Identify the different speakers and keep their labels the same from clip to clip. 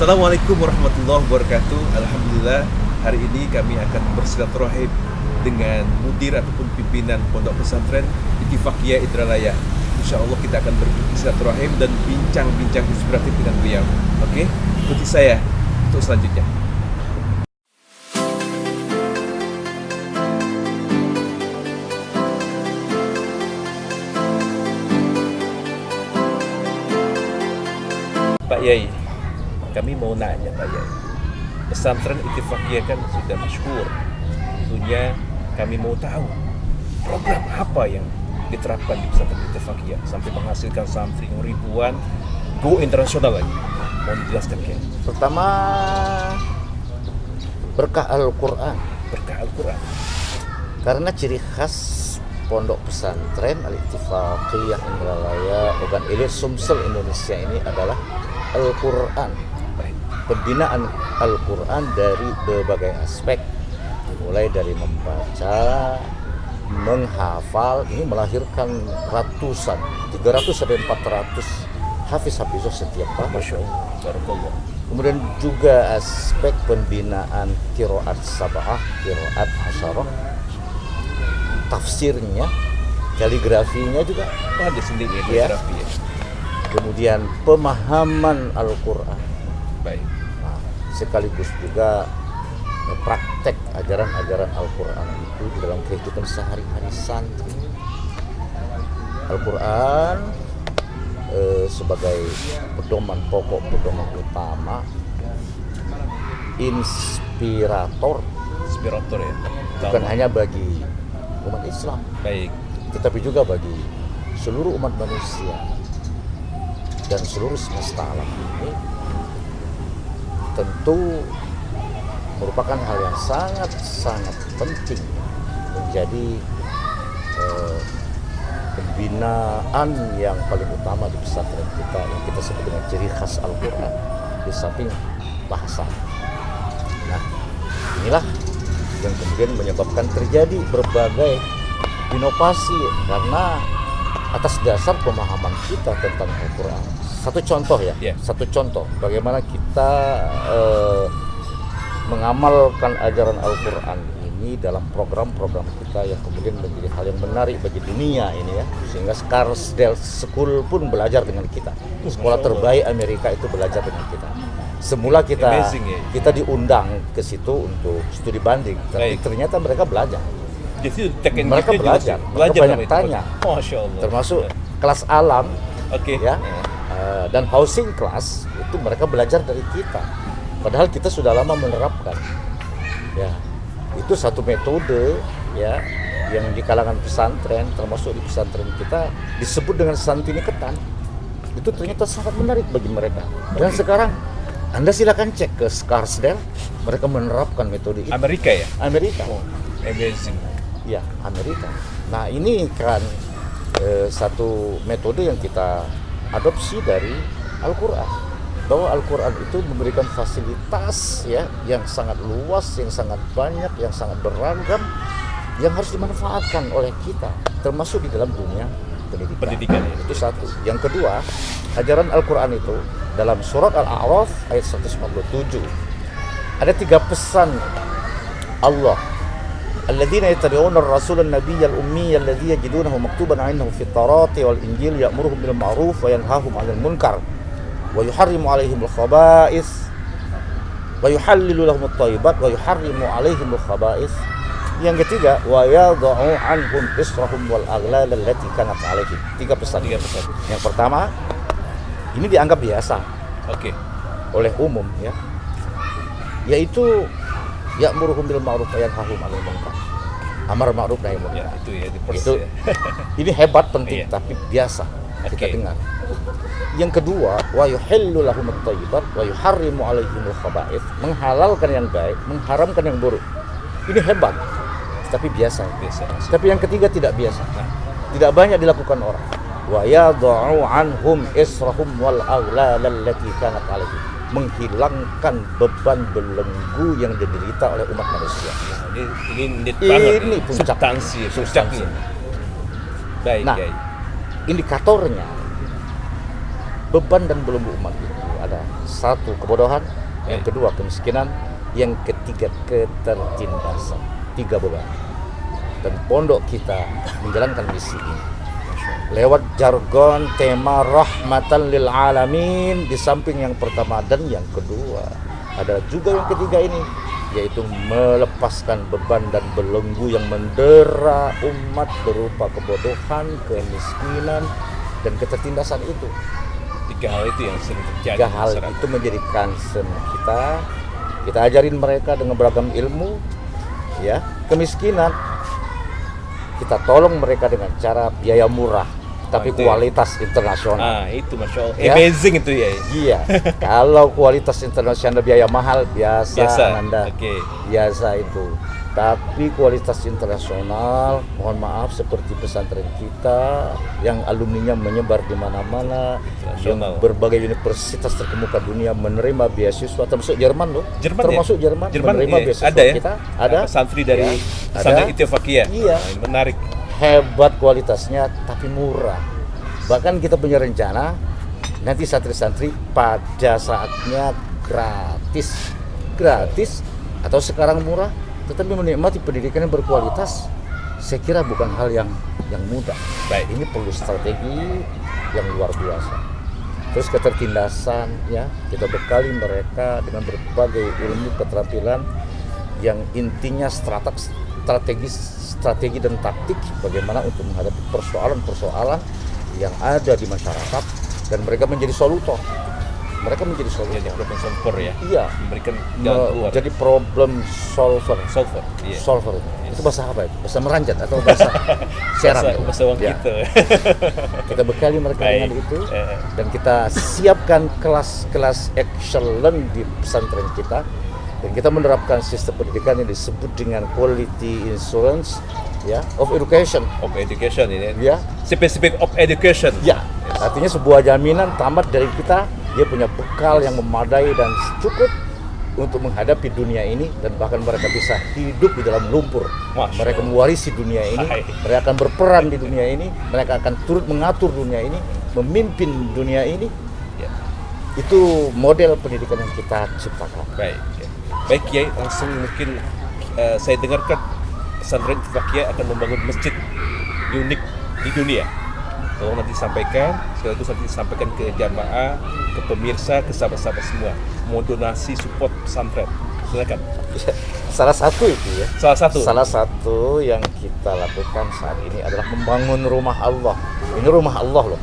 Speaker 1: Assalamualaikum warahmatullahi wabarakatuh. Alhamdulillah, hari ini kami akan bersilaturahim dengan mudir ataupun pimpinan Pondok Pesantren Ittifaqiyah Indralaya. Insya Allah kita akan bersilaturahim dan bincang-bincang inspiratif dengan beliau. Oke, ikuti saya untuk selanjutnya. Pak Yai, kami mau nanya Pak Yai, pesantren Ittifaqiyah kan sudah masyhur. Tentunya kami mau tahu program apa yang diterapkan di pesantren Ittifaqiyah sampai menghasilkan santri yang ribuan, go internasional lagi. Mohon dijelaskan Kiai.
Speaker 2: Pertama, berkah Al-Quran.
Speaker 1: Berkah Al-Quran.
Speaker 2: Karena ciri khas Pondok Pesantren Al-Ittifaqiyah Indralaya Ogan Ilir Sumsel Indonesia ini adalah Al-Quran. Pembinaan Al-Quran dari berbagai aspek, mulai dari membaca, menghafal, ini melahirkan ratusan, 300 sampai 400 hafiz-hafizah setiap tahun.
Speaker 1: Masya Allah, barakallah.
Speaker 2: Kemudian juga aspek pembinaan qiraat sab'ah, qiraat asyarah, tafsirnya, kaligrafinya juga
Speaker 1: Ada sendiri
Speaker 2: Ya.
Speaker 1: kaligrafi ya.
Speaker 2: kemudian pemahaman Al-Quran.
Speaker 1: Baik.
Speaker 2: Nah, sekaligus juga praktek ajaran-ajaran Al-Quran itu di dalam kehidupan sehari-hari santri. Al-Quran sebagai pedoman pokok, pedoman utama, inspirator,
Speaker 1: Inspirator ya.
Speaker 2: bukan hanya bagi umat Islam,
Speaker 1: Baik.
Speaker 2: tetapi juga bagi seluruh umat manusia dan seluruh semesta alam ini. Tentu merupakan hal yang sangat-sangat penting menjadi pembinaan yang paling utama di pesantren kita yang kita sebut dengan ciri khas Al-Quran di samping bahasa. Nah, inilah yang kemudian menyebabkan terjadi berbagai inovasi karena atas dasar pemahaman kita tentang Al-Quran. Satu contoh ya,
Speaker 1: Yeah.
Speaker 2: satu contoh bagaimana kita mengamalkan ajaran Al-Quran ini dalam program-program kita yang kemudian menjadi hal yang menarik bagi dunia ini ya, sehingga Scarsdale School pun belajar dengan kita. Sekolah terbaik Amerika itu belajar dengan kita. Semula
Speaker 1: Amazing, ya.
Speaker 2: kita diundang ke situ untuk studi banding, tapi
Speaker 1: Baik.
Speaker 2: ternyata mereka belajar.
Speaker 1: Jadi teknik
Speaker 2: Mereka
Speaker 1: juga
Speaker 2: belajar,
Speaker 1: sih.
Speaker 2: mereka banyak
Speaker 1: sama itu.
Speaker 2: tanya.
Speaker 1: Masya Allah.
Speaker 2: Termasuk kelas alam
Speaker 1: Oke.
Speaker 2: ya, dan housing class itu mereka belajar dari kita. Padahal kita sudah lama menerapkan. Ya, itu satu metode ya yang di kalangan pesantren, termasuk di pesantren kita disebut dengan santini ketan. Itu ternyata sangat menarik bagi mereka. Dan sekarang Anda silakan cek ke Scarsdale, mereka menerapkan metode itu.
Speaker 1: Amerika ya.
Speaker 2: Amerika.
Speaker 1: Amazing.
Speaker 2: Ya, Amerika. Nah, ini kan satu metode yang kita adopsi dari Al-Quran. Bahwa Al-Quran itu memberikan fasilitas ya yang sangat luas, yang sangat banyak, yang sangat beragam, yang harus dimanfaatkan oleh kita, termasuk di dalam dunia pendidikan.
Speaker 1: Ya.
Speaker 2: Itu satu. Yang kedua, ajaran Al-Quran itu dalam surat Al-A'raf ayat 157 ada 3 pesan Allah. Alladzina yattabi'una ar-rasula an-nabiyya al-ummiyya alladzi yajidunahu maktuban 'indahum fit-taurati wal-injil ya'muruhum bil ma'ruf wa yanhahum 'anil munkar wa yuharrimu 'alaihimul khaba'is wa yuhallilu lahumut thayyibat wa yuharrimu 'alaihimul khaba'is. Yang ketiga, wa yadha'u 'anhum israhum wal aghlal allati kanat 'alaihim. 3 pesan. Yang pertama, ini dianggap biasa
Speaker 1: Oke.
Speaker 2: oleh umum ya, yaitu ya'muruhum bil ma'ruf wa yanhahum 'anil munkar. Amar ma'ruf nahi munkar.
Speaker 1: Ya, itu ya di
Speaker 2: Itu
Speaker 1: ya.
Speaker 2: ini hebat, penting,
Speaker 1: Iya.
Speaker 2: tapi biasa kita
Speaker 1: Oke.
Speaker 2: dengar. Yang kedua, wa yuhillu lahumut thayyibat wa yuharrimu 'alaihimul khaba'ith, menghalalkan yang baik, mengharamkan yang buruk. Ini hebat, tapi biasa.
Speaker 1: Biasa.
Speaker 2: Tapi yang ketiga tidak biasa.
Speaker 1: Nah.
Speaker 2: Tidak banyak dilakukan orang. Wa yadha'u 'anhum israhum wal aghlal allati kanat 'alaihim, menghilangkan beban belenggu yang diderita oleh umat manusia.
Speaker 1: Ini neat banget.
Speaker 2: Ini
Speaker 1: ya.
Speaker 2: puncak.
Speaker 1: Substansi. Baik,
Speaker 2: Nah,
Speaker 1: Kiai.
Speaker 2: indikatornya beban dan belenggu umat itu ada satu kebodohan, yang kedua kemiskinan, yang ketiga ketertindasan. 3 beban. Dan pondok kita menjalankan misi ini lewat jargon tema rahmatan lil alamin. Di samping yang pertama dan yang kedua ada juga yang ketiga ini, yaitu melepaskan beban dan belenggu yang mendera umat berupa kebodohan, kemiskinan, dan ketertindasan itu.
Speaker 1: 3 hal itu yang sering terjadi.
Speaker 2: 3 hal itu menjadi concern kita. Kita ajarin mereka dengan beragam ilmu, ya. Kemiskinan kita tolong mereka dengan cara biaya murah, tapi
Speaker 1: itu
Speaker 2: kualitas internasional.
Speaker 1: Itu Masya Allah,
Speaker 2: Ya.
Speaker 1: amazing itu ya.
Speaker 2: Iya, kalau kualitas internasional biaya mahal biasa. Anda. Biasa itu. Tapi kualitas internasional, mohon maaf, seperti pesantren kita yang alumninya menyebar di mana-mana, yang berbagai universitas terkemuka dunia menerima beasiswa, termasuk Jerman loh. Termasuk Jerman menerima beasiswa
Speaker 1: ada ya?
Speaker 2: kita. Ada
Speaker 1: santri dari
Speaker 2: ya,
Speaker 1: pesantren
Speaker 2: ada.
Speaker 1: Ittifaqiyah.
Speaker 2: Iya.
Speaker 1: Ini menarik.
Speaker 2: Hebat kualitasnya, tapi murah. Bahkan kita punya rencana nanti santri-santri pada saatnya gratis atau sekarang murah, tetapi menikmati pendidikan yang berkualitas. Saya kira bukan hal yang mudah.
Speaker 1: Baik.
Speaker 2: Ini perlu strategi yang luar biasa. Terus ketertindasan, ya, kita bekali mereka dengan berbagai ilmu keterampilan yang intinya strategi dan taktik bagaimana untuk menghadapi persoalan-persoalan yang ada di masyarakat, dan mereka menjadi solutor.
Speaker 1: Jadi problem solver ya.
Speaker 2: Iya.
Speaker 1: Memberikan jalan keluar.
Speaker 2: Jadi problem solver.
Speaker 1: Iya.
Speaker 2: Solver. Itu bahasa apa itu? Bahasa Meranjat atau bahasa Serang?
Speaker 1: Bahasa orang
Speaker 2: Ya.
Speaker 1: kita.
Speaker 2: Kita bekali mereka dengan itu, dan kita siapkan kelas-kelas excellent di pesantren kita, dan kita menerapkan sistem pendidikan yang disebut dengan quality insurance, ya, of education.
Speaker 1: Of education ini.
Speaker 2: Ya.
Speaker 1: Specific of education.
Speaker 2: Ya. Artinya sebuah jaminan tamat dari kita, dia punya bekal yang memadai dan cukup untuk menghadapi dunia ini, dan bahkan mereka bisa hidup di dalam lumpur. Mereka mewarisi dunia ini, mereka akan berperan di dunia ini, mereka akan turut mengatur dunia ini, memimpin dunia ini.
Speaker 1: Ya.
Speaker 2: Itu model pendidikan yang kita ciptakan.
Speaker 1: Baik Kiai, langsung mungkin saya dengarkan pesantren Ittifaqiyah akan membangun masjid unik di dunia. Tolong nanti sampaikan, sekaligus nanti sampaikan ke jamaah, ke pemirsa, ke sahabat-sahabat semua. Mau donasi support pesantren, silakan.
Speaker 2: Salah satu itu ya.
Speaker 1: Salah
Speaker 2: satu yang kita lakukan saat ini adalah membangun rumah Allah. Ini rumah Allah loh.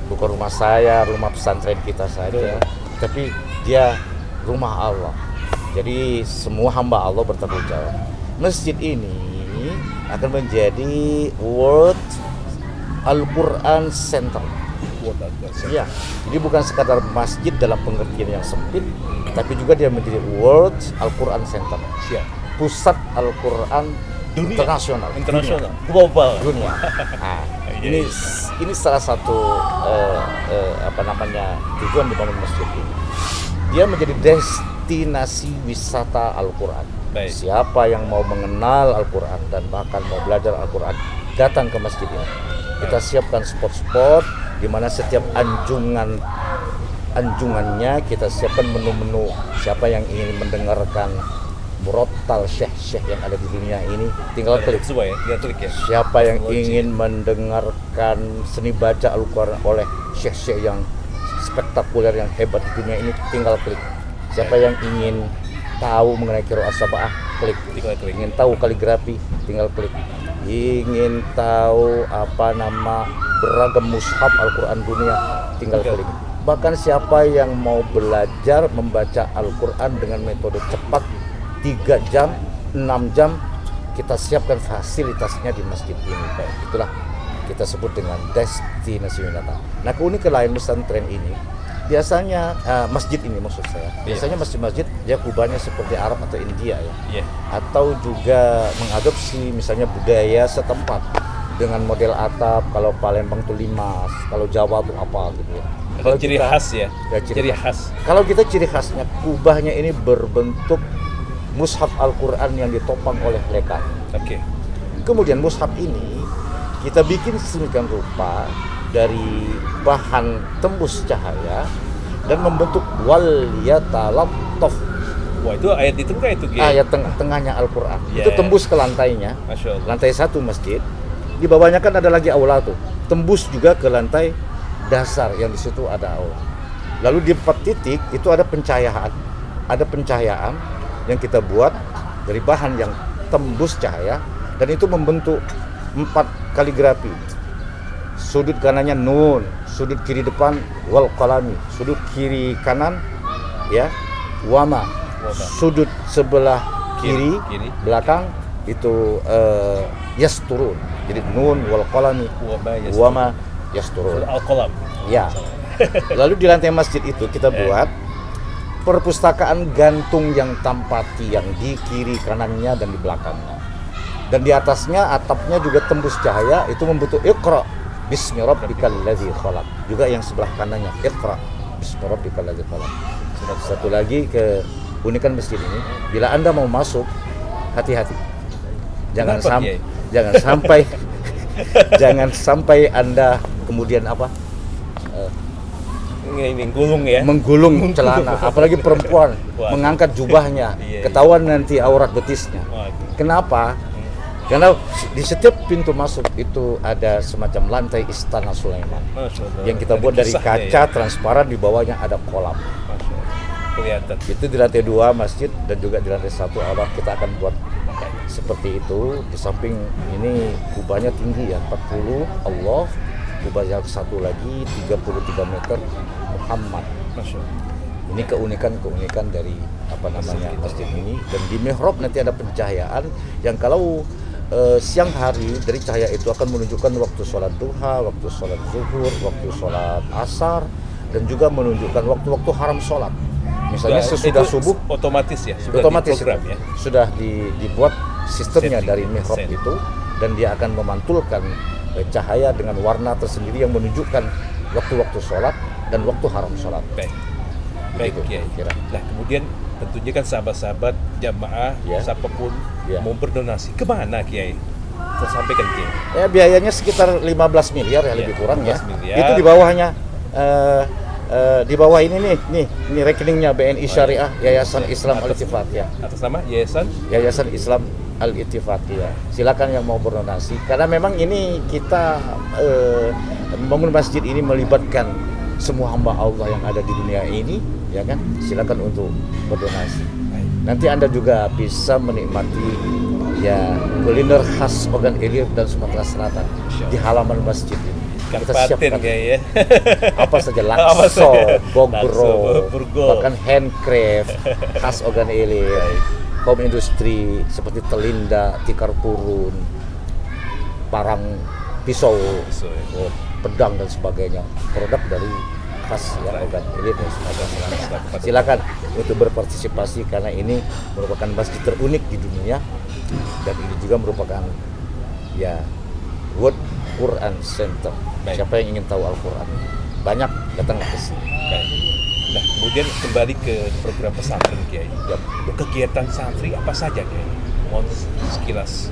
Speaker 2: Bukan rumah saya, rumah pesantren kita saja, tapi dia rumah Allah. Jadi semua hamba Allah bertanggung jawab. Masjid ini akan menjadi World Al-Quran Center. Ya, jadi bukan sekadar masjid dalam pengertian yang sempit, tapi juga dia menjadi World Al-Quran Center. Pusat Al-Quran internasional.
Speaker 1: Global.
Speaker 2: Dunia. Nah, ini salah satu tujuan dibangun masjid ini. Dia menjadi destinasi wisata Al-Quran. Siapa yang mau mengenal Al-Quran dan bahkan mau belajar Al-Quran, datang ke masjid ini. Kita siapkan spot-spot di mana setiap anjungannya kita siapkan menu-menu. Siapa yang ingin mendengarkan murattal syekh-syekh yang ada di dunia ini, tinggal klik. Siapa yang ingin mendengarkan seni baca Al-Quran oleh syekh-syekh yang spektakuler, yang hebat di dunia ini, tinggal klik. Siapa yang ingin tahu mengenai qiraat sab'ah, klik. Ingin tahu kaligrafi, tinggal klik. Ingin tahu beragam mushaf Al-Quran dunia, tinggal klik. Bahkan siapa yang mau belajar membaca Al-Quran dengan metode cepat 3 jam, 6 jam, kita siapkan fasilitasnya di masjid ini. Itulah kita sebut dengan destinasi wisata. Nah, keunikan lain pesantren ini, biasanya masjid ini maksud saya, biasanya masjid-masjid dia kubahnya seperti Arab atau India ya, atau juga mengadopsi misalnya budaya setempat dengan model atap. Kalau Palembang itu limas, kalau Jawa itu apa gitu ya. Kalau
Speaker 1: ciri khas ya.
Speaker 2: Ciri khas. Kalau kita ciri khasnya kubahnya ini berbentuk mushaf Al-Quran yang ditopang oleh lekar. Kemudian mushaf ini kita bikin sedemikian rupa dari bahan tembus cahaya dan membentuk wal yatalattaf.
Speaker 1: Wah, itu ayat di tengah itu, Kiai.
Speaker 2: Ayat tengahnya Al-Quran.
Speaker 1: Yeah.
Speaker 2: Itu tembus ke lantainya.
Speaker 1: Masya Allah.
Speaker 2: Lantai 1 masjid. Di bawahnya kan ada lagi aula tuh. Tembus juga ke lantai dasar yang di situ ada aula. Lalu di 4 titik itu ada pencahayaan. Ada pencahayaan yang kita buat dari bahan yang tembus cahaya dan itu membentuk 4 kaligrafi. Sudut kanannya nun, sudut kiri depan wal qalami, sudut kiri kanan ya wama. Sudut sebelah kiri belakang itu yasturun. Jadi nun wal qalami wama yasturun.
Speaker 1: Al-qalam.
Speaker 2: Ya. Lalu di lantai masjid itu kita buat perpustakaan gantung yang tanpa tiang di kiri kanannya dan di belakangnya. Dan di atasnya atapnya juga tembus cahaya itu membentuk Iqra bismi rabbikal ladzi khalaq. Juga yang sebelah kanannya Iqra bismi rabbikal ladzi khalaq. Satu lagi keunikan masjid ini, bila Anda mau masuk hati-hati. Jangan sampai jangan sampai Anda kemudian menggulung celana, apalagi perempuan mengangkat jubahnya, ketahuan nanti aurat betisnya. Kenapa? Karena di setiap pintu masuk itu ada semacam lantai istana Sulaiman yang kita buat dari kaca transparan, di bawahnya ada kolam.
Speaker 1: Kelihatan.
Speaker 2: Itu di lantai 2 masjid dan juga di lantai 1 Allah kita akan buat seperti itu. Di samping ini kubahnya tinggi ya, 40 Allah, kubah yang satu lagi 33 meter Muhammad.
Speaker 1: Masya Allah.
Speaker 2: Ini keunikan dari masjid ini. Dan di mihrab nanti ada pencahayaan yang kalau siang hari dari cahaya itu akan menunjukkan waktu sholat duha, waktu sholat zuhur, waktu sholat asar, dan juga menunjukkan waktu-waktu haram sholat. Misalnya sesudah subuh
Speaker 1: otomatis ya,
Speaker 2: sudah dibuat sistemnya dari mihrab itu, dan dia akan memantulkan cahaya dengan warna tersendiri yang menunjukkan waktu-waktu sholat dan waktu haram sholat.
Speaker 1: Baik, Kiai. Nah, kemudian tentunya kan sahabat-sahabat jamaah siapapun mau berdonasi kemana, Kiai? Saya sampaikan, Kiai.
Speaker 2: Ya, biayanya sekitar 15 miliar ya, lebih kurang ya.
Speaker 1: Miliar.
Speaker 2: Itu di bawahnya di bawah ini rekeningnya BNI Syariah Yayasan Islam Al-Ittifaq ya.
Speaker 1: Atas nama Yayasan
Speaker 2: Islam Al-Ittifaq ya. Silakan yang mau berdonasi. Karena memang ini kita membangun masjid ini melibatkan semua hamba Allah yang ada di dunia ini, ya kan? Silakan untuk berdonasi. Nanti Anda juga bisa menikmati ya kuliner khas Ogan Ilir dan Sumatera Selatan di halaman masjid ini. Kita siapkan
Speaker 1: ya.
Speaker 2: Apa saja, lakso, bogro, bahkan handcraft khas Ogan Ilir, home industri seperti telinda, tikar purun, parang pisau, pedang dan sebagainya, produk dari khas ya Ogan Ilir dan Sumatera Selatan. Silakan untuk berpartisipasi karena ini merupakan masjid terunik di dunia dan ini juga merupakan ya World Quran Center. Siapa yang ingin tahu Al-Quran banyak datang ke sini.
Speaker 1: Nah, kemudian kembali ke program pesantren, Kiai. Kegiatan santri apa saja, Kiai? Mohon sekilas.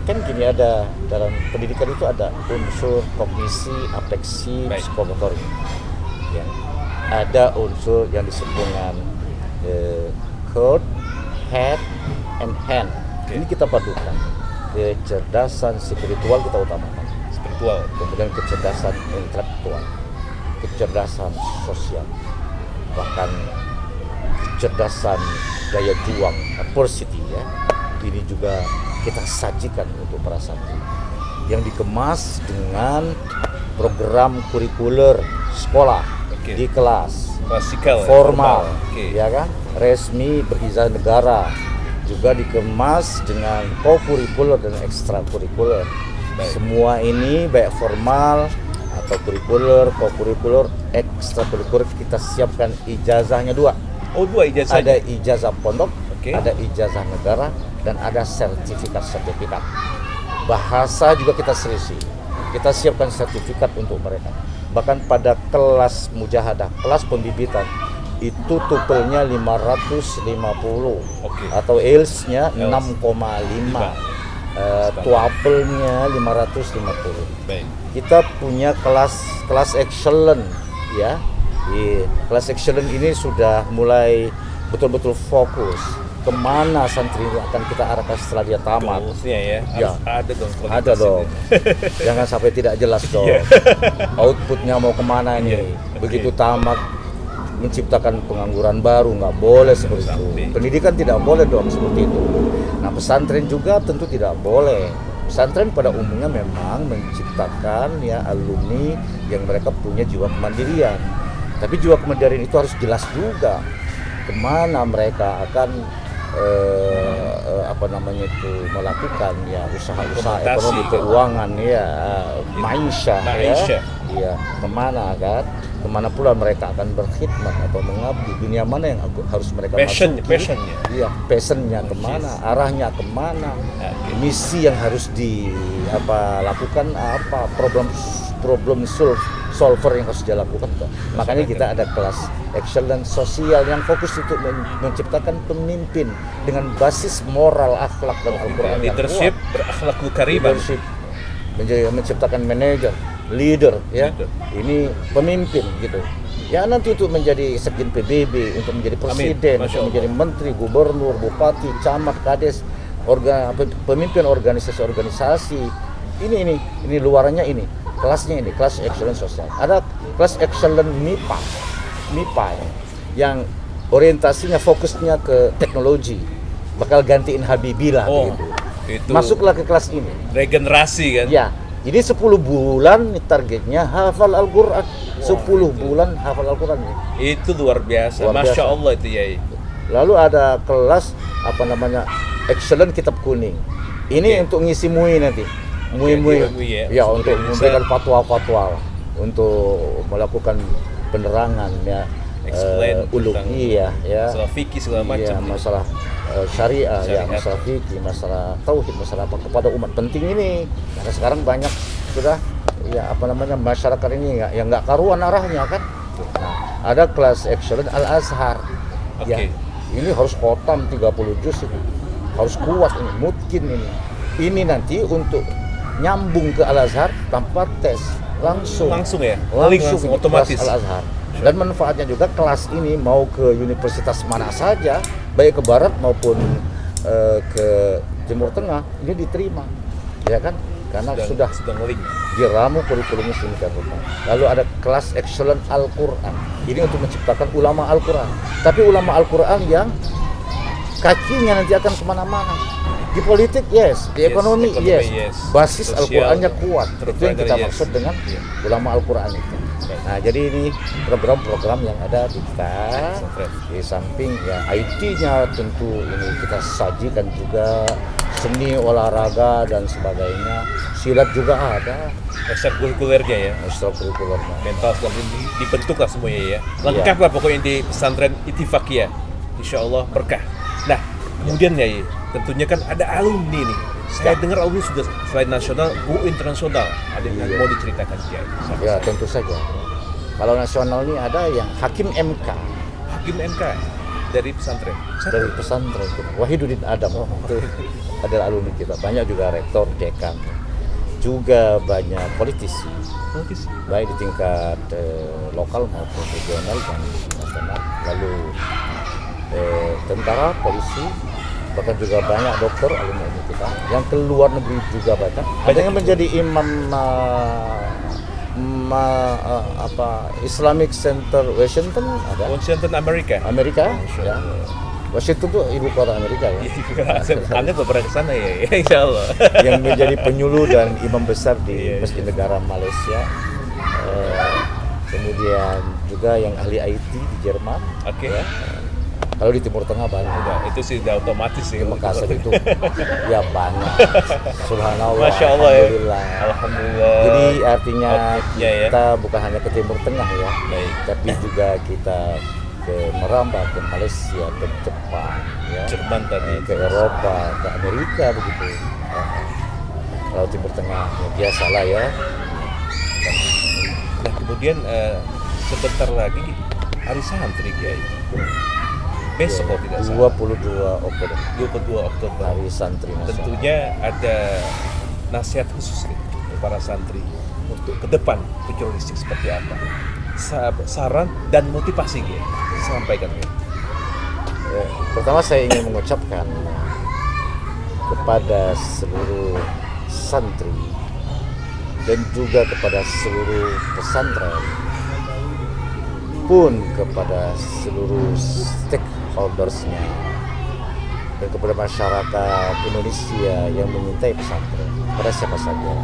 Speaker 2: Kan gini, ada dalam pendidikan itu ada unsur kognisi, afeksi, psikomotorik. Ya. Ada unsur yang disebut dengan heart, head, and hand. Ini kita padukan. Kecerdasan spiritual kita utamakan. Kemudian kecerdasan intelektual, kecerdasan sosial, bahkan kecerdasan daya juang, adversity ya. Ini juga kita sajikan untuk para santri yang dikemas dengan program kurikuler sekolah di kelas,
Speaker 1: klasikal,
Speaker 2: formal, ya kan, resmi berizah negara, juga dikemas dengan co-kurikuler dan ekstrakurikuler. Semua ini baik formal atau kurikuler, co-kurikuler, ekstrakurikuler kita siapkan ijazahnya 2.
Speaker 1: Oh, 2 ijazah.
Speaker 2: Ada ijazah pondok, ada ijazah negara, dan ada sertifikat. Bahasa juga kita selisih. Kita siapkan sertifikat untuk mereka. Bahkan pada kelas mujahadah, kelas pembibitan, itu tupelnya 550 atau IELTS-nya 6,5. tuapelnya 550.
Speaker 1: Baik.
Speaker 2: Kita punya kelas excellent ya. Di kelas excellent ini sudah mulai betul-betul fokus kemana santri ini akan kita arahkan setelah dia tamat.
Speaker 1: Goalsnya ya,
Speaker 2: Ya.
Speaker 1: harus ada dong. kualitas
Speaker 2: Ada dong.
Speaker 1: ini.
Speaker 2: Jangan sampai tidak jelas dong.
Speaker 1: Iya.
Speaker 2: Outputnya mau kemana ini?
Speaker 1: Iya,
Speaker 2: Begitu
Speaker 1: oke.
Speaker 2: tamat menciptakan pengangguran baru, nggak boleh seperti itu.
Speaker 1: Sampai.
Speaker 2: Pendidikan tidak boleh dong seperti itu. Nah, pesantren juga tentu tidak boleh. Pesantren pada umumnya memang menciptakan ya alumni yang mereka punya jiwa kemandirian. Tapi jiwa kemandirian itu harus jelas juga kemana mereka akan melakukan ya usaha-usaha
Speaker 1: Implementasi.
Speaker 2: ekonomi keuangan ya maisha
Speaker 1: Maisha.
Speaker 2: ya kemana kan kemana pula mereka akan berkhidmat atau mengabdi, dunia mana yang harus mereka masuki,
Speaker 1: Passionnya.
Speaker 2: iya passionnya kemana, arahnya kemana,
Speaker 1: Oke.
Speaker 2: misi yang harus lakukan apa, problem solver yang harus dia lakukan tuh. Makanya kita ada kelas excellence sosial yang fokus untuk menciptakan pemimpin dengan basis moral, akhlak dan Al-Quran yang
Speaker 1: Leadership
Speaker 2: kuat.
Speaker 1: berakhlakul kariman.
Speaker 2: Leadership, menciptakan manajer, leader ya.
Speaker 1: Leader.
Speaker 2: Ini pemimpin gitu. Ya nanti untuk menjadi sekjen PBB, untuk menjadi presiden,
Speaker 1: Masya
Speaker 2: untuk menjadi menteri, gubernur, bupati, camat, kades, pemimpin organisasi-organisasi. Ini luarannya ini. Kelasnya ini, kelas excellence sosial. Ada kelas excellence MIPA ya, yang orientasinya fokusnya ke teknologi. Bakal gantiin Habibie lah
Speaker 1: Oh,
Speaker 2: begitu.
Speaker 1: itu
Speaker 2: Masuklah ke kelas ini.
Speaker 1: regenerasi kan.
Speaker 2: Ya, ini 10 bulan targetnya hafal Al-Quran. 10 bulan hafal Al-Quran.
Speaker 1: Itu luar biasa.
Speaker 2: Luar
Speaker 1: Masya
Speaker 2: biasa.
Speaker 1: Allah itu ya.
Speaker 2: Lalu ada kelas excellent kitab kuning. Ini
Speaker 1: Oke.
Speaker 2: untuk ngisi MUI nanti. MUI
Speaker 1: MUI ya.
Speaker 2: ya untuk
Speaker 1: Indonesia.
Speaker 2: memberikan fatwa-fatwa untuk melakukan penerangan ya
Speaker 1: Explain
Speaker 2: ulum
Speaker 1: tentang
Speaker 2: ya
Speaker 1: masalah fikih segala macam.
Speaker 2: iya, masalah syariah ya,
Speaker 1: Syariat.
Speaker 2: masalah fikih, masalah tauhid, masalah apa kepada umat penting ini. Karena sekarang banyak sudah masyarakat ini yang nggak karuan arahnya kan. Nah, ada kelas excellent Al-Azhar. Ya,
Speaker 1: Oke.
Speaker 2: ini harus khotam 30 juz ini. Harus kuat ini, mungkin ini. Ini nanti untuk nyambung ke Al-Azhar tanpa tes, langsung
Speaker 1: ya, langsung
Speaker 2: ini,
Speaker 1: otomatis.
Speaker 2: kelas Al-Azhar. Dan manfaatnya juga kelas ini mau ke universitas mana saja, baik ke barat maupun ke Timur Tengah, ini diterima, ya kan? Karena sudah
Speaker 1: link.
Speaker 2: diramu kurikulumnya sedemikian rupa. Lalu ada kelas excellent Al-Quran. Ini untuk menciptakan ulama Al-Quran. Tapi ulama Al-Quran yang kakinya nanti akan kemana-mana. Di politik yes, di ekonomi yes. Basis
Speaker 1: Sosial,
Speaker 2: Al-Qurannya kuat. Itu yang kita
Speaker 1: yes.
Speaker 2: maksud dengan
Speaker 1: Iya.
Speaker 2: ulama Al-Quran itu. Nah, jadi ini program-program yang ada di kita. Di samping ya IT-nya tentu ini kita sajikan juga, seni, olahraga dan sebagainya. Silat juga ada,
Speaker 1: Ekstrakurikulernya ya.
Speaker 2: ekstrakurikulernya.
Speaker 1: Mental sekali dibentuk lah semuanya ya. Lengkap lah pokoknya di pesantren Ittifaqiyah. Insya Allah berkah. Nah, kemudian ya, tentunya kan ada alumni nih. Saya dengar alumni sudah selain nasional, go internasional. Ada yang mau diceritakan dia?
Speaker 2: Ya tentu saja. Kalau nasional ini ada yang Hakim MK
Speaker 1: Hakim MK dari pesantren.
Speaker 2: dari pesantren kita. Wahiduddin Adam itu adalah alumni kita. Banyak juga rektor, dekan, juga banyak politisi, baik di tingkat lokal maupun regional dan nasional. Lalu tentara, polisi, bahkan juga banyak dokter alumni kita yang keluar negeri juga banyak. Ada yang menjadi imam Islamic Center Washington ada.
Speaker 1: Washington Amerika.
Speaker 2: Amerika
Speaker 1: Masya
Speaker 2: ya.
Speaker 1: Allah.
Speaker 2: Washington tuh ibu kota Amerika ya.
Speaker 1: Anda pernah ke sana ya, insya Allah.
Speaker 2: Yang menjadi penyuluh dan imam besar di
Speaker 1: Iya,
Speaker 2: Masjid Negara Malaysia. Kemudian juga yang ahli IT di Jerman.
Speaker 1: Oke.
Speaker 2: Ya. Kalau di Timur Tengah banyak.
Speaker 1: Udah, itu sih udah otomatis sih.
Speaker 2: Di Makassar itu ya banyak. Subhanallah.
Speaker 1: Masya Allah ya.
Speaker 2: Alhamdulillah.
Speaker 1: Alhamdulillah.
Speaker 2: Jadi artinya
Speaker 1: Oke, ya.
Speaker 2: kita bukan hanya ke Timur Tengah ya,
Speaker 1: Baik.
Speaker 2: tapi juga kita merambah ke Malaysia, ke Jepang, ya,
Speaker 1: Jerman tadi.
Speaker 2: ke Eropa, ke Amerika begitu. Kalau Timur Tengah ya biasalah ya.
Speaker 1: Nah kemudian sebentar lagi hari santri Kiai. besok kalau tidak salah.
Speaker 2: 22 Oktober
Speaker 1: 22 Oktober.
Speaker 2: Hari Santri Nasional.
Speaker 1: Tentunya ada nasihat khusus nih untuk para santri untuk ke depan future listrik seperti apa. Saran dan motivasi gitu. Sampaikan gitu.
Speaker 2: Ya, pertama saya ingin mengucapkan kepada seluruh santri dan juga kepada seluruh pesantren pun kepada seluruh stakeholdersnya dan kepada masyarakat Indonesia yang menyintai pesantren, pada siapa saja.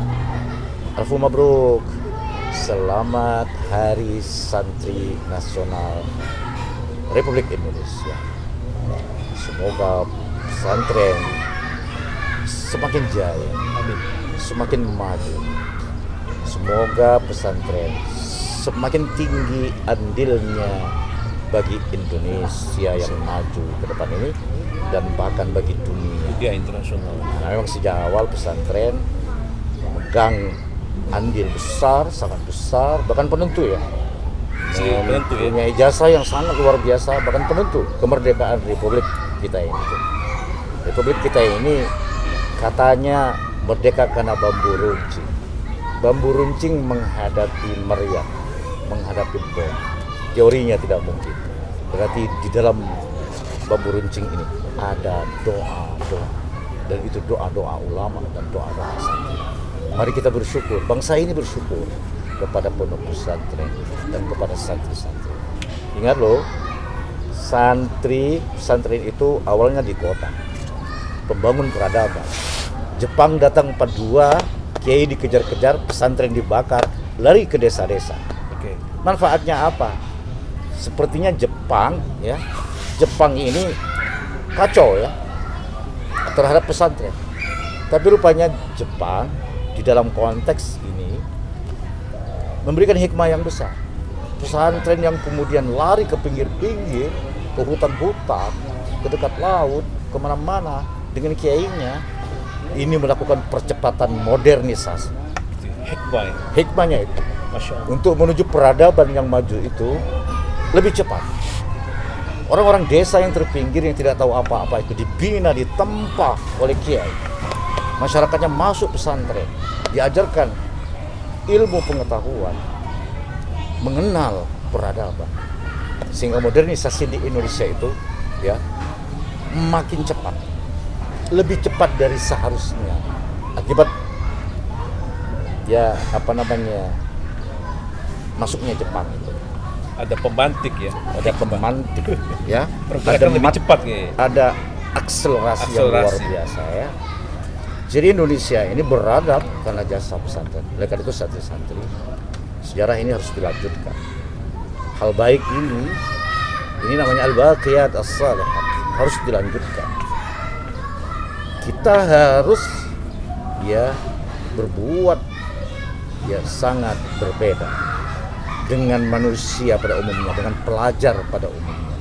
Speaker 2: Alfu mabruk, selamat Hari Santri Nasional Republik Indonesia. Semoga pesantren semakin jaya, semakin maju. Semoga pesantren semakin tinggi andilnya bagi Indonesia yang maju ke depan ini dan bahkan bagi dunia.
Speaker 1: Dunia internasional.
Speaker 2: Nah, memang sejak awal pesantren memegang andil besar, sangat besar, bahkan penentu ya.
Speaker 1: Penentu ya.
Speaker 2: Punya ijazah yang sangat luar biasa, bahkan penentu kemerdekaan Republik kita ini. Republik kita ini katanya merdeka karena bambu runcing. Bambu runcing menghadapi meriam, menghadapi bom. Teorinya tidak mungkin. Berarti di dalam bambu runcing ini ada doa-doa. Dan itu doa-doa ulama dan doa-doa santri. Mari kita bersyukur, bangsa ini bersyukur kepada pondok pesantren dan kepada santri-santri. Ingat loh, pesantren itu awalnya di kota, pembangun peradaban. Jepang datang 42, kiai dikejar-kejar, pesantren dibakar, lari ke desa-desa.
Speaker 1: Oke.
Speaker 2: Manfaatnya apa? Sepertinya Jepang ini kacau ya terhadap pesantren. Tapi rupanya Jepang di dalam konteks ini memberikan hikmah yang besar. Pesantren yang kemudian lari ke pinggir-pinggir, ke hutan-hutan, ke dekat laut, kemana-mana dengan kiainya, ini melakukan percepatan modernisasi.
Speaker 1: Hikmah.
Speaker 2: Hikmahnya itu
Speaker 1: Masya Allah.
Speaker 2: untuk menuju peradaban yang maju itu lebih cepat. Orang-orang desa yang terpinggir yang tidak tahu apa-apa itu dibina, ditempa oleh kiai. Masyarakatnya masuk pesantren, diajarkan ilmu pengetahuan, mengenal peradaban. Sehingga modernisasi di Indonesia itu ya makin cepat. Lebih cepat dari seharusnya. Akibat masuknya Jepang itu.
Speaker 1: Ada pembantik ya.
Speaker 2: Ada pemantik ya,
Speaker 1: Pergerakan lebih cepat ya.
Speaker 2: ada akselerasi yang luar biasa ya. Jadi Indonesia ini beradab karena jasa pesantren. Oleh karena itu santri-santri, sejarah ini harus dilanjutkan. Hal baik ini namanya al-baqiyat as-salihat, harus dilanjutkan. Kita harus berbuat sangat berbeda dengan manusia pada umumnya, dengan pelajar pada umumnya,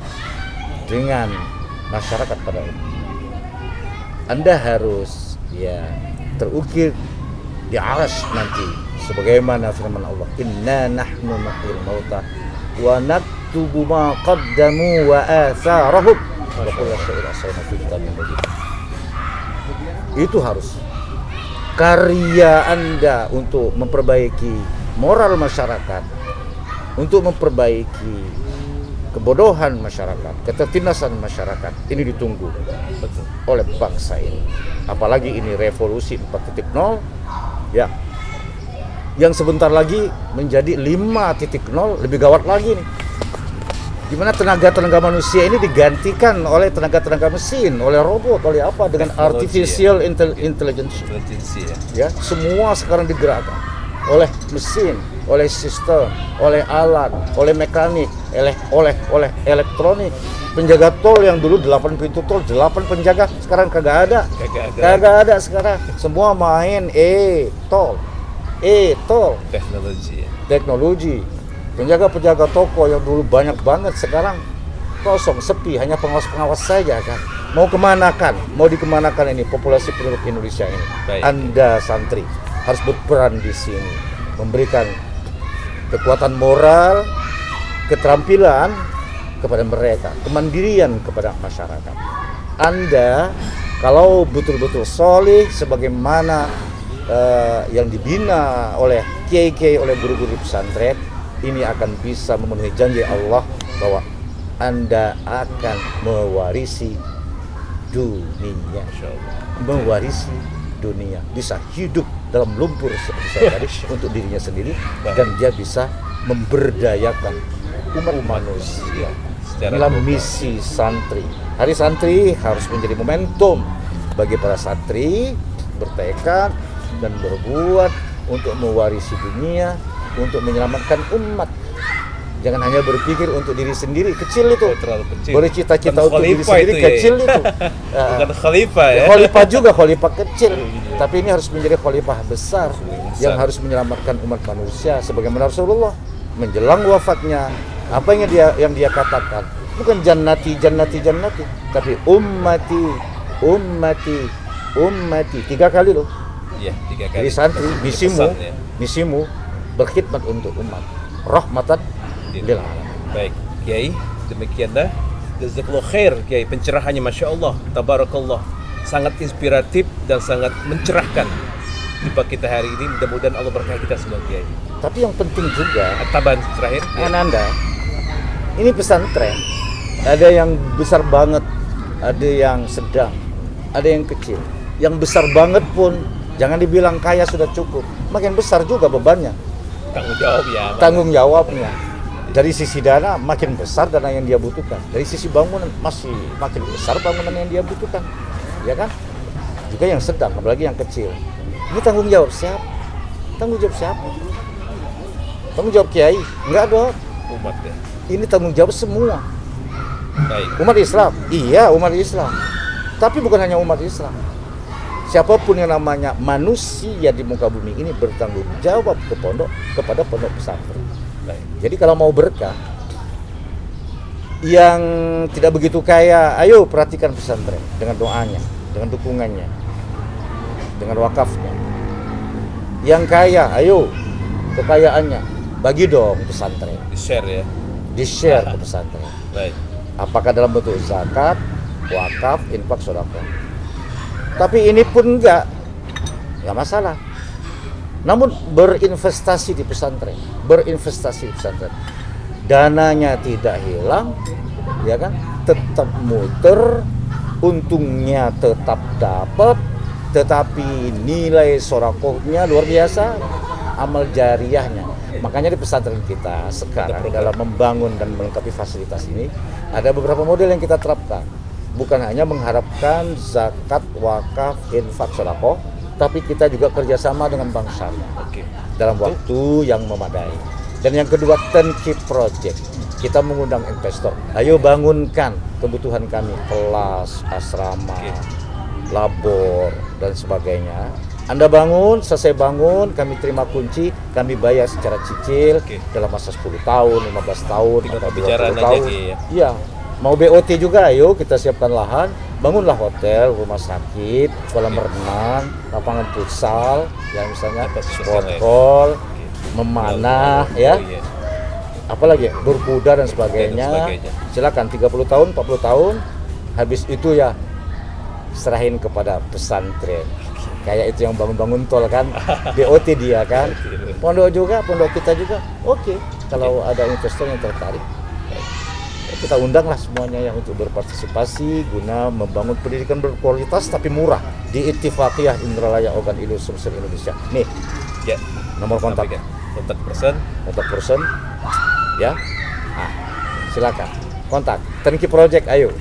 Speaker 2: dengan masyarakat pada umumnya. Anda harus terukir di arsy nanti sebagaimana firman Allah, inna nahnu nuhyil mauta wa naktubu ma qaddamu wa atharahum wa kullu shay'in ahsaynahu fi kitabin mubin. Itu harus karya Anda untuk memperbaiki moral masyarakat, untuk memperbaiki kebodohan masyarakat, ketertindasan masyarakat, ini ditunggu oleh bangsa ini. Apalagi ini revolusi 4.0 ya, yang sebentar lagi menjadi 5.0, lebih gawat lagi nih. Di mana tenaga manusia ini digantikan oleh tenaga mesin, oleh robot, oleh apa, dengan artificial intelligence. Ya, semua sekarang digerakkan oleh mesin, oleh sistem, oleh alat, oleh mekanik, oleh elektronik. Penjaga tol yang dulu 8 pintu tol, 8 penjaga, sekarang kagak ada sekarang. Semua main tol. Teknologi. Penjaga toko yang dulu banyak banget sekarang kosong, sepi, hanya pengawas saja kan. Mau dikemanakan ini populasi penduduk Indonesia ini?
Speaker 1: Baik.
Speaker 2: Anda santri harus berperan di sini, memberikan kekuatan moral, keterampilan kepada mereka, kemandirian kepada masyarakat. Anda kalau betul-betul soleh sebagaimana yang dibina oleh kiai-kiai, oleh guru-guru pesantren, ini akan bisa memenuhi janji Allah bahwa Anda akan mewarisi dunia, mewarisi dunia, bisa hidup dalam lumpur seperti saya tadi untuk dirinya sendiri, dan dia bisa memberdayakan umat manusia. Inilah misi santri. Hari santri harus menjadi momentum bagi para santri bertekad dan berbuat untuk mewarisi dunia, untuk menyelamatkan umat. Jangan hanya berpikir untuk diri sendiri, kecil itu.
Speaker 1: Terlalu kecil.
Speaker 2: Boleh cita-cita untuk diri sendiri,
Speaker 1: itu
Speaker 2: kecil
Speaker 1: ya.
Speaker 2: itu.
Speaker 1: Bukan khalifah ya.
Speaker 2: Khalifah juga, khalifah kecil. Tapi ini harus menjadi khalifah besar yang harus menyelamatkan umat manusia. Sebagaimana Rasulullah menjelang wafatnya, apa yang dia katakan? Bukan jannati, tapi ummati, ummati, ummati. 3 kali loh.
Speaker 1: Iya, 3 kali.
Speaker 2: Jadi santri,
Speaker 1: Pesan, ya.
Speaker 2: misimu berkhidmat untuk umat. Rahmatan lil alamin.
Speaker 1: Baik, Kiai, demikianlah. Jazakallahu khair, Kiai. Pencerahannya Masya Allah, Tabarakallah. Sangat inspiratif dan sangat mencerahkan jumpa kita hari ini. Mudah-mudahan Allah berkahi kita semua, Kiai.
Speaker 2: Tapi yang penting juga,
Speaker 1: Taban terakhir. Ya.
Speaker 2: Ananda, ini pesantren. Ada yang besar banget, ada yang sedang, ada yang kecil. Yang besar banget pun jangan dibilang kaya sudah cukup, makin besar juga bebannya.
Speaker 1: Tanggung jawab ya.
Speaker 2: Tanggung jawabnya. Dari sisi dana makin besar dana yang dia butuhkan. Dari sisi bangunan masih makin besar bangunan yang dia butuhkan. Ya kan? Juga yang sedang, apalagi yang kecil. Ini tanggung jawab siapa? Tanggung jawab siapa? Tanggung jawab kiai? Enggak dong.
Speaker 1: Umat ya.
Speaker 2: Ini tanggung jawab semua.
Speaker 1: Baik.
Speaker 2: Umat Islam. Iya, umat Islam. Tapi bukan hanya umat Islam. Siapapun yang namanya manusia di muka bumi ini bertanggung jawab kepada pondok pesantren.
Speaker 1: Baik.
Speaker 2: Jadi kalau mau berkah, yang tidak begitu kaya, ayo perhatikan pesantren dengan doanya, dengan dukungannya, dengan wakafnya. Yang kaya, ayo kekayaannya bagi dong pesantren,
Speaker 1: Di-share ya.
Speaker 2: di-share ke pesantren.
Speaker 1: Baik.
Speaker 2: Apakah dalam bentuk zakat, wakaf, infak, sedekah. Tapi ini pun enggak masalah. Namun berinvestasi di pesantren, dananya tidak hilang, ya kan? Tetap muter, untungnya tetap dapat, tetapi nilai sorakohnya luar biasa, amal jariyahnya. Makanya di pesantren kita sekarang dalam membangun dan melengkapi fasilitas ini ada beberapa model yang kita terapkan. Bukan hanya mengharapkan zakat, wakaf, infak, sedekah, tapi kita juga kerjasama dengan bank syariah dalam waktu yang memadai. Dan yang kedua, turnkey project. Kita mengundang investor. Ayo bangunkan kebutuhan kami, kelas, asrama, labor, dan sebagainya. Anda bangun, selesai bangun, kami terima kunci, kami bayar secara cicil dalam masa 10 tahun, 15 tahun, atau 20 tahun. Iya. Mau BOT juga, ayo kita siapkan lahan, bangunlah hotel, rumah sakit, kolam renang, lapangan futsal, yang misalnya sport hall, memanah, ya, apalagi berkuda dan sebagainya. Silakan 30 tahun, 40 tahun, habis itu ya serahin kepada pesantren. Kayak itu yang bangun-bangun tol kan, BOT dia kan, pondok kita juga, oke. Kalau ada investor yang tertarik, kita undanglah semuanya yang untuk berpartisipasi guna membangun pendidikan berkualitas tapi murah di Ittifaqiyah Indralaya Ogan Ilu Sumsel Indonesia. Nih,
Speaker 1: ya,
Speaker 2: nomor kontak person, ya. Nah, silakan kontak. Turnkey project, ayo.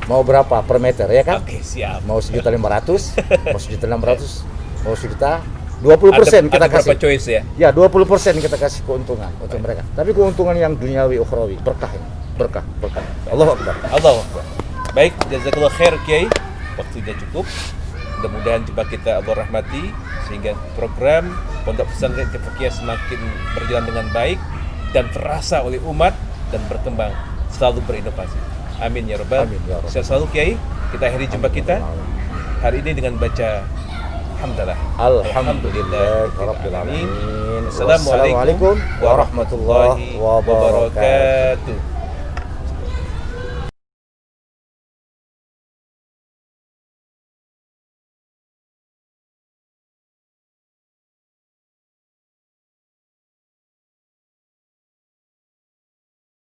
Speaker 2: Mau berapa per meter ya kan?
Speaker 1: Oke, siap.
Speaker 2: Mau 1.500.000, mau 1.600.000, mau 20% kita kasih.
Speaker 1: Berapa choice ya?
Speaker 2: Ya, 20% kita kasih keuntungan untuk mereka. Tapi keuntungan yang duniawi ukhrawi, berkah ini. Berkah. Allahu Akbar.
Speaker 1: Baik, jazakallahu khair Kiai. Waktunya cukup. Mudah-mudahan jumpa kita Allah rahmati sehingga program Pondok Pesantren Ittifaqiyah semakin berjalan dengan baik dan terasa oleh umat dan berkembang, selalu berinovasi. Amin ya rabbal. Sehat selalu Kiai. Kita akhiri jumpa kita hari ini dengan baca hamdalah.
Speaker 2: Alhamdulillah rabbil alamin.
Speaker 1: Assalamualaikum warahmatullahi wabarakatuh.